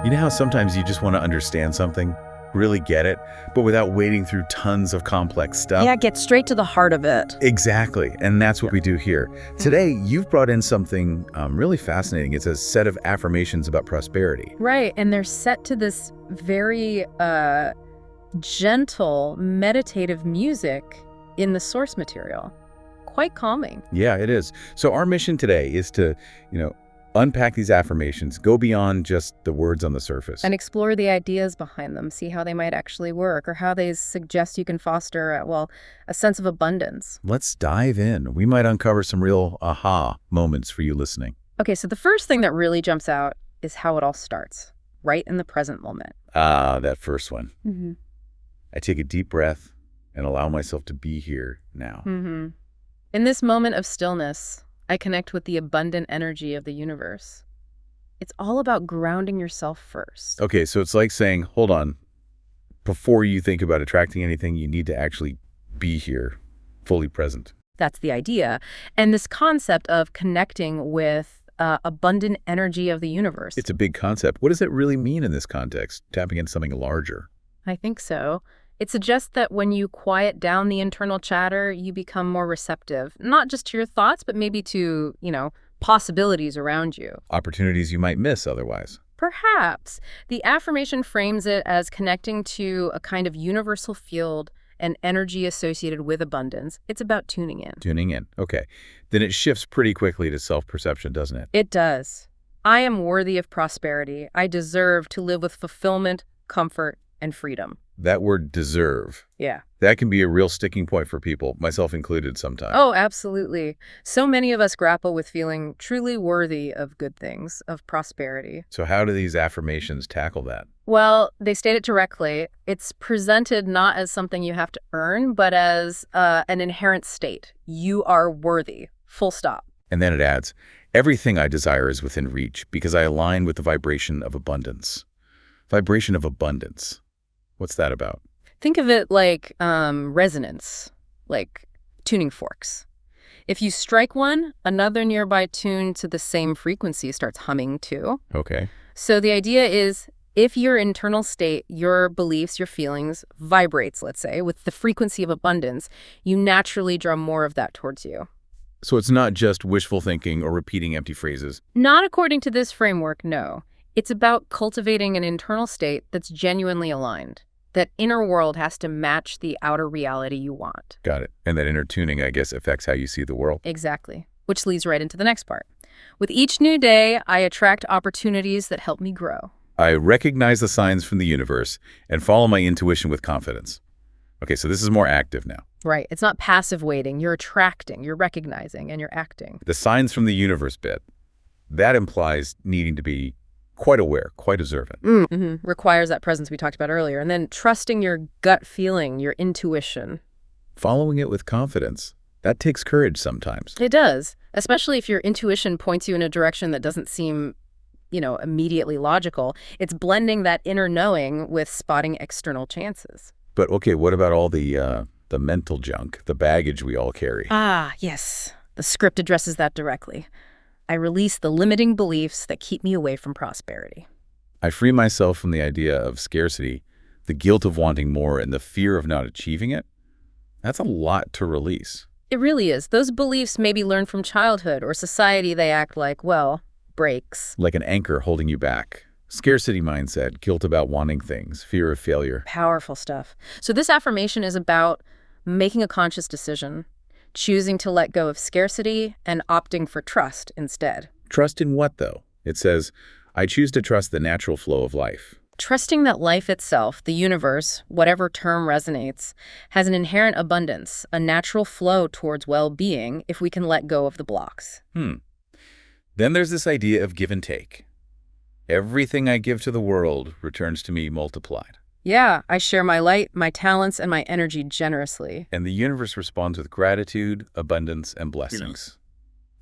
You know how sometimes you just want to understand something, really get it, but without wading through tons of complex stuff? Yeah, get straight to the heart of it. Exactly, and that's what we do here. Today, you've brought in something really fascinating. It's a set of affirmations about prosperity. Right, and they're set to this very gentle, meditative music in the source material. Quite calming. Yeah, it is. So our mission today is to, unpack these affirmations, go beyond just the words on the surface. And explore the ideas behind them, see how they might actually work, or how they suggest you can foster, a sense of abundance. Let's dive in. We might uncover some real aha moments for you listening. Okay, so the first thing that really jumps out is how it all starts, right in the present moment. That first one. Mm-hmm. I take a deep breath and allow myself to be here now. Mm-hmm. In this moment of stillness, I connect with the abundant energy of the universe. It's all about grounding yourself first. Okay, so it's like saying, hold on, before you think about attracting anything, you need to actually be here, fully present. That's the idea. And this concept of connecting with abundant energy of the universe. It's a big concept. What does it really mean in this context, tapping into something larger? I think so. It suggests that when you quiet down the internal chatter, you become more receptive, not just to your thoughts, but maybe to, possibilities around you. Opportunities you might miss otherwise. Perhaps. The affirmation frames it as connecting to a kind of universal field and energy associated with abundance. It's about tuning in. Tuning in. Okay. Then it shifts pretty quickly to self-perception, doesn't it? It does. I am worthy of prosperity. I deserve to live with fulfillment, comfort, and freedom. That word deserve. Yeah. That can be a real sticking point for people, myself included sometimes. Oh, absolutely. So many of us grapple with feeling truly worthy of good things, of prosperity. So how do these affirmations tackle that? Well, they state it directly. It's presented not as something you have to earn, but as an inherent state. You are worthy. Full stop. And then it adds, everything I desire is within reach because I align with the vibration of abundance. Vibration of abundance. What's that about? Think of it like resonance, like tuning forks. If you strike one, another nearby tune to the same frequency starts humming too. Okay. So the idea is if your internal state, your beliefs, your feelings vibrates, let's say, with the frequency of abundance, you naturally draw more of that towards you. So it's not just wishful thinking or repeating empty phrases. Not according to this framework, no. It's about cultivating an internal state that's genuinely aligned. That inner world has to match the outer reality you want. Got it. And that inner tuning, I guess, affects how you see the world. Exactly. Which leads right into the next part. With each new day, I attract opportunities that help me grow. I recognize the signs from the universe and follow my intuition with confidence. Okay, so this is more active now. Right. It's not passive waiting. You're attracting, you're recognizing, and you're acting. The signs from the universe bit, that implies needing to be quite aware, quite observant. Mm-hmm. Requires that presence we talked about earlier. And then trusting your gut feeling, your intuition. Following it with confidence. That takes courage sometimes. It does, especially if your intuition points you in a direction that doesn't seem, immediately logical. It's blending that inner knowing with spotting external chances. But okay, what about all the mental junk, the baggage we all carry? Ah, yes. The script addresses that directly. I release the limiting beliefs that keep me away from prosperity. I free myself from the idea of scarcity, the guilt of wanting more, and the fear of not achieving it. That's a lot to release. It really is. Those beliefs may be learned from childhood or society. They act like, brakes. Like an anchor holding you back. Scarcity mindset, guilt about wanting things, fear of failure. Powerful stuff. So this affirmation is about making a conscious decision, choosing to let go of scarcity and opting for trust instead. Trust in what, though? It says, I choose to trust the natural flow of life. Trusting that life itself, the universe, whatever term resonates, has an inherent abundance, a natural flow towards well-being if we can let go of the blocks. Then there's this idea of give and take. Everything I give to the world returns to me multiplied. Yeah, I share my light, my talents, and my energy generously. And the universe responds with gratitude, abundance, and blessings.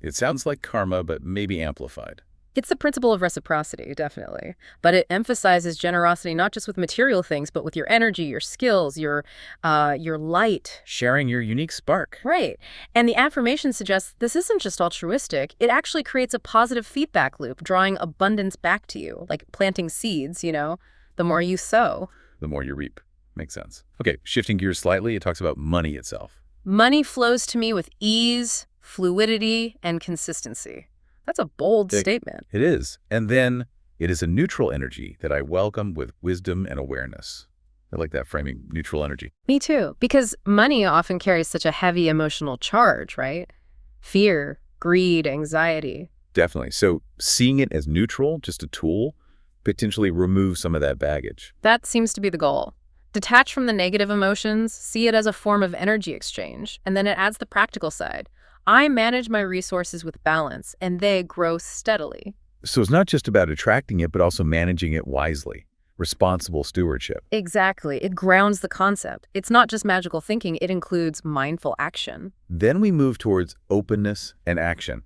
It sounds like karma, but maybe amplified. It's the principle of reciprocity, definitely. But it emphasizes generosity not just with material things, but with your energy, your skills, your light. Sharing your unique spark. Right. And the affirmation suggests this isn't just altruistic. It actually creates a positive feedback loop, drawing abundance back to you, like planting seeds, the more you sow. The more you reap. Makes sense. Okay, shifting gears slightly, it talks about money itself. Money flows to me with ease, fluidity, and consistency. That's a bold statement. It is. And then it is a neutral energy that I welcome with wisdom and awareness. I like that framing, neutral energy. Me too, because money often carries such a heavy emotional charge, right? Fear, greed, anxiety. Definitely. So seeing it as neutral, just a tool, potentially remove some of that baggage. That seems to be the goal. Detach from the negative emotions, see it as a form of energy exchange, and then it adds the practical side. I manage my resources with balance, and they grow steadily. So it's not just about attracting it, but also managing it wisely. Responsible stewardship. Exactly. It grounds the concept. It's not just magical thinking, it includes mindful action. Then we move towards openness and action.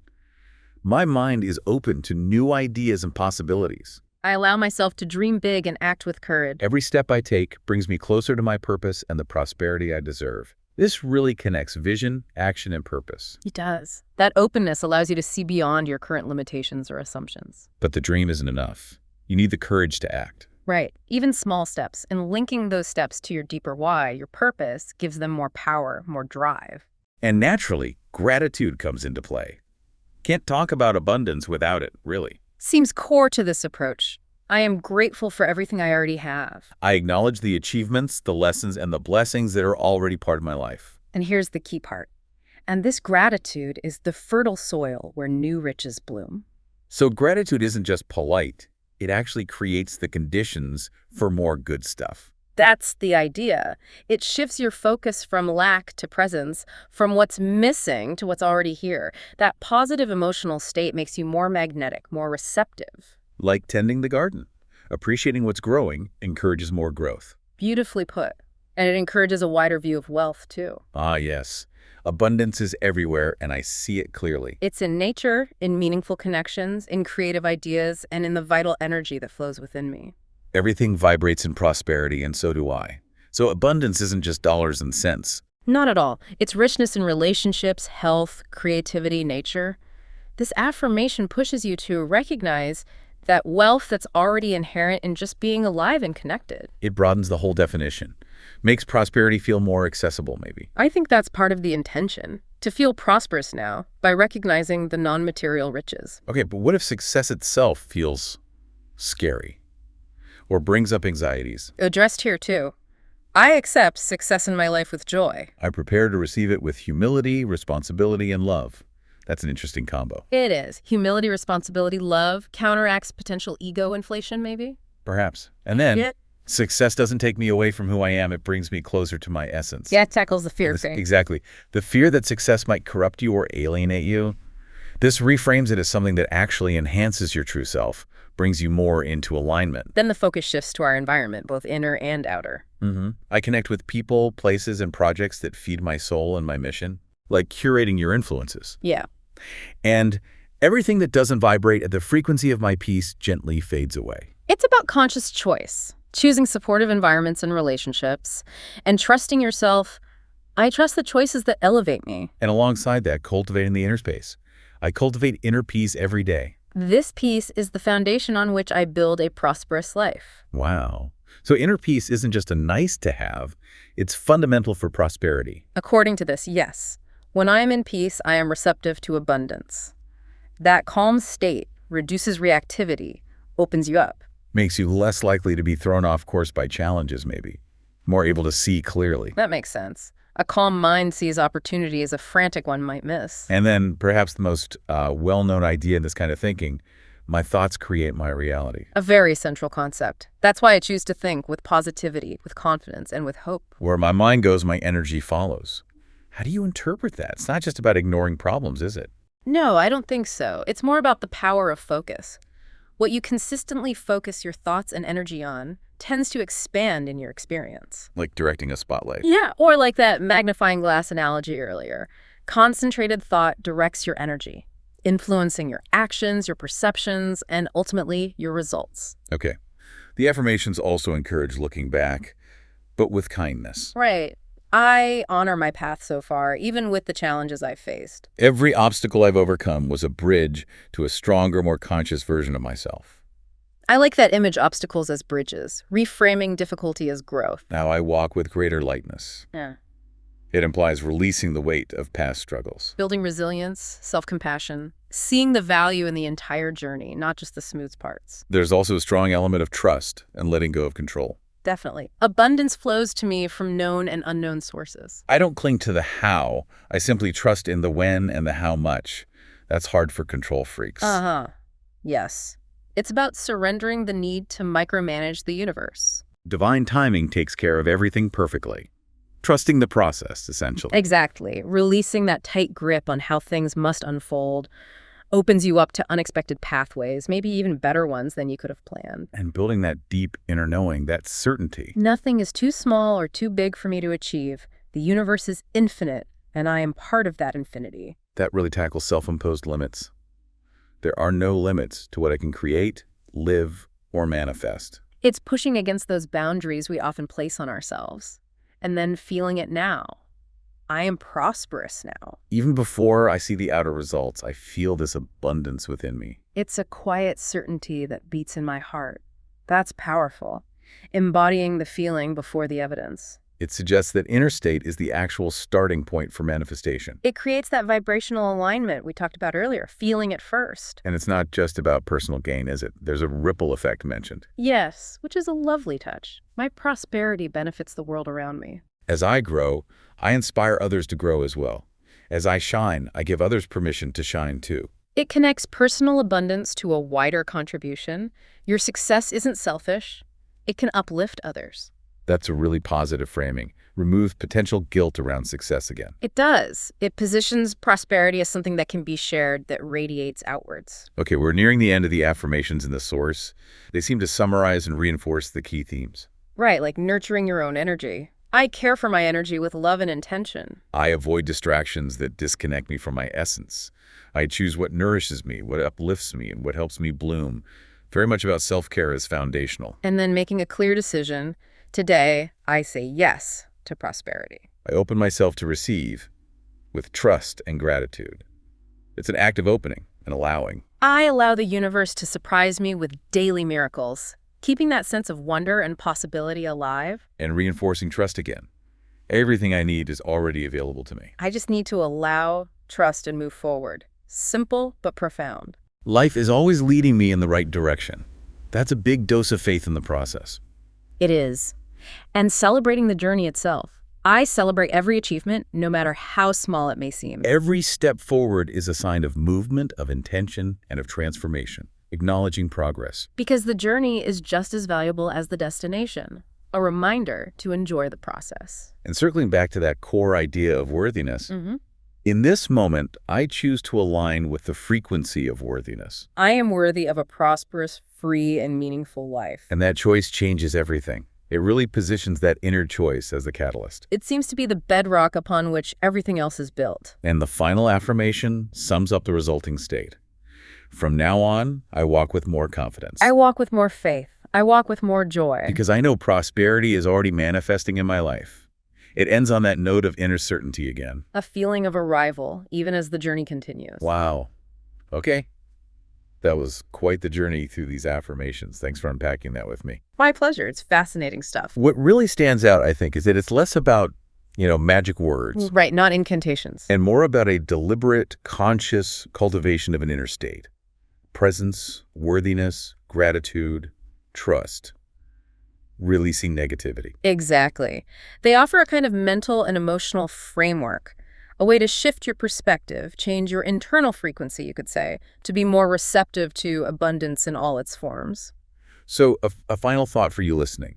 My mind is open to new ideas and possibilities. I allow myself to dream big and act with courage. Every step I take brings me closer to my purpose and the prosperity I deserve. This really connects vision, action, and purpose. It does. That openness allows you to see beyond your current limitations or assumptions. But the dream isn't enough. You need the courage to act. Right. Even small steps, and linking those steps to your deeper why, your purpose, gives them more power, more drive. And naturally, gratitude comes into play. Can't talk about abundance without it, really. Seems core to this approach. I am grateful for everything I already have. I acknowledge the achievements, the lessons, and the blessings that are already part of my life. And here's the key part. And this gratitude is the fertile soil where new riches bloom. So gratitude isn't just polite. It actually creates the conditions for more good stuff. That's the idea. It shifts your focus from lack to presence, from what's missing to what's already here. That positive emotional state makes you more magnetic, more receptive. Like tending the garden. Appreciating what's growing encourages more growth. Beautifully put. And it encourages a wider view of wealth, too. Ah, yes. Abundance is everywhere, and I see it clearly. It's in nature, in meaningful connections, in creative ideas, and in the vital energy that flows within me. Everything vibrates in prosperity, and so do I. So abundance isn't just dollars and cents. Not at all. It's richness in relationships, health, creativity, nature. This affirmation pushes you to recognize that wealth that's already inherent in just being alive and connected. It broadens the whole definition. Makes prosperity feel more accessible, maybe. I think that's part of the intention, to feel prosperous now by recognizing the non-material riches. Okay, but what if success itself feels scary or brings up anxieties? Addressed here, too. I accept success in my life with joy. I prepare to receive it with humility, responsibility, and love. That's an interesting combo. It is. Humility, responsibility, love counteracts potential ego inflation, maybe? Perhaps. And then, success doesn't take me away from who I am. It brings me closer to my essence. Yeah, it tackles the fear thing. Exactly. The fear that success might corrupt you or alienate you. This reframes it as something that actually enhances your true self, brings you more into alignment. Then the focus shifts to our environment, both inner and outer. I connect with people, places, and projects that feed my soul and my mission, like curating your influences. Yeah. And everything that doesn't vibrate at the frequency of my peace gently fades away. It's about conscious choice, choosing supportive environments and relationships, and trusting yourself. I trust the choices that elevate me. And alongside that, cultivating the inner space. I cultivate inner peace every day. This peace is the foundation on which I build a prosperous life. Wow. So inner peace isn't just a nice to have, it's fundamental for prosperity. According to this, yes. When I am in peace, I am receptive to abundance. That calm state reduces reactivity, opens you up. Makes you less likely to be thrown off course by challenges, maybe. More able to see clearly. That makes sense. A calm mind sees opportunity as a frantic one might miss. And then, perhaps the most well-known idea in this kind of thinking, my thoughts create my reality. A very central concept. That's why I choose to think with positivity, with confidence, and with hope. Where my mind goes, my energy follows. How do you interpret that? It's not just about ignoring problems, is it? No, I don't think so. It's more about the power of focus. What you consistently focus your thoughts and energy on tends to expand in your experience. Like directing a spotlight. Yeah, or like that magnifying glass analogy earlier. Concentrated thought directs your energy. influencing your actions, your perceptions, and ultimately your results. Okay. The affirmations also encourage looking back, but with kindness. Right. I honor my path so far, even with the challenges I've faced. Every obstacle I've overcome was a bridge to a stronger, more conscious version of myself. I like that image, obstacles as bridges, reframing difficulty as growth. Now I walk with greater lightness. Yeah. It implies releasing the weight of past struggles. Building resilience, self-compassion, seeing the value in the entire journey, not just the smooth parts. There's also a strong element of trust and letting go of control. Definitely. Abundance flows to me from known and unknown sources. I don't cling to the how. I simply trust in the when and the how much. That's hard for control freaks. Uh-huh. Yes. It's about surrendering the need to micromanage the universe. Divine timing takes care of everything perfectly. Trusting the process, essentially. Exactly. Releasing that tight grip on how things must unfold opens you up to unexpected pathways, maybe even better ones than you could have planned. And building that deep inner knowing, that certainty. Nothing is too small or too big for me to achieve. The universe is infinite, and I am part of that infinity. That really tackles self-imposed limits. There are no limits to what I can create, live, or manifest. It's pushing against those boundaries we often place on ourselves, and then feeling it now. I am prosperous now. Even before I see the outer results, I feel this abundance within me. It's a quiet certainty that beats in my heart. That's powerful. Embodying the feeling before the evidence. It suggests that inner state is the actual starting point for manifestation. It creates that vibrational alignment we talked about earlier, feeling it first. And it's not just about personal gain, is it? There's a ripple effect mentioned. Yes, which is a lovely touch. My prosperity benefits the world around me. As I grow, I inspire others to grow as well. As I shine, I give others permission to shine too. It connects personal abundance to a wider contribution. Your success isn't selfish. It can uplift others. That's a really positive framing. Removes potential guilt around success again. It does. It positions prosperity as something that can be shared, that radiates outwards. Okay, we're nearing the end of the affirmations in the source. They seem to summarize and reinforce the key themes. Right, like nurturing your own energy. I care for my energy with love and intention. I avoid distractions that disconnect me from my essence. I choose what nourishes me, what uplifts me, and what helps me bloom. Very much about self-care is foundational. And then making a clear decision. Today, I say yes to prosperity. I open myself to receive with trust and gratitude. It's an act of opening and allowing. I allow the universe to surprise me with daily miracles, keeping that sense of wonder and possibility alive. And reinforcing trust again. Everything I need is already available to me. I just need to allow, trust, and move forward. Simple but profound. Life is always leading me in the right direction. That's a big dose of faith in the process. It is. And celebrating the journey itself. I celebrate every achievement, no matter how small it may seem. Every step forward is a sign of movement, of intention, and of transformation, acknowledging progress. Because the journey is just as valuable as the destination. A reminder to enjoy the process. And circling back to that core idea of worthiness, in this moment, I choose to align with the frequency of worthiness. I am worthy of a prosperous, free, and meaningful life. And that choice changes everything. It really positions that inner choice as the catalyst. It seems to be the bedrock upon which everything else is built. And the final affirmation sums up the resulting state. From now on, I walk with more confidence. I walk with more faith. I walk with more joy. Because I know prosperity is already manifesting in my life. It ends on that note of inner certainty again. A feeling of arrival, even as the journey continues. Wow. Okay. That was quite the journey through these affirmations. Thanks for unpacking that with me. My pleasure. It's fascinating stuff. What really stands out, I think, is that it's less about, magic words. Right, not incantations. And more about a deliberate, conscious cultivation of an inner state. Presence, worthiness, gratitude, trust. Releasing negativity. Exactly. They offer a kind of mental and emotional framework, a way to shift your perspective, change your internal frequency, you could say, to be more receptive to abundance in all its forms. So a final thought for you listening.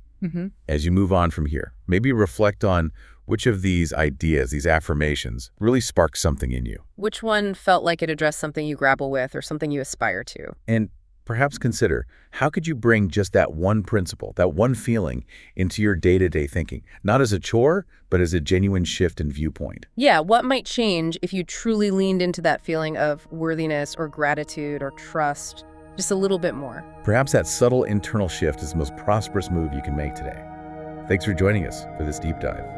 As you move on from here, maybe reflect on which of these ideas, these affirmations, really sparked something in you. Which one felt like it addressed something you grapple with or something you aspire to? And perhaps consider, how could you bring just that one principle, that one feeling, into your day-to-day thinking, not as a chore, but as a genuine shift in viewpoint? Yeah, what might change if you truly leaned into that feeling of worthiness or gratitude or trust just a little bit more? Perhaps that subtle internal shift is the most prosperous move you can make today. Thanks for joining us for this deep dive.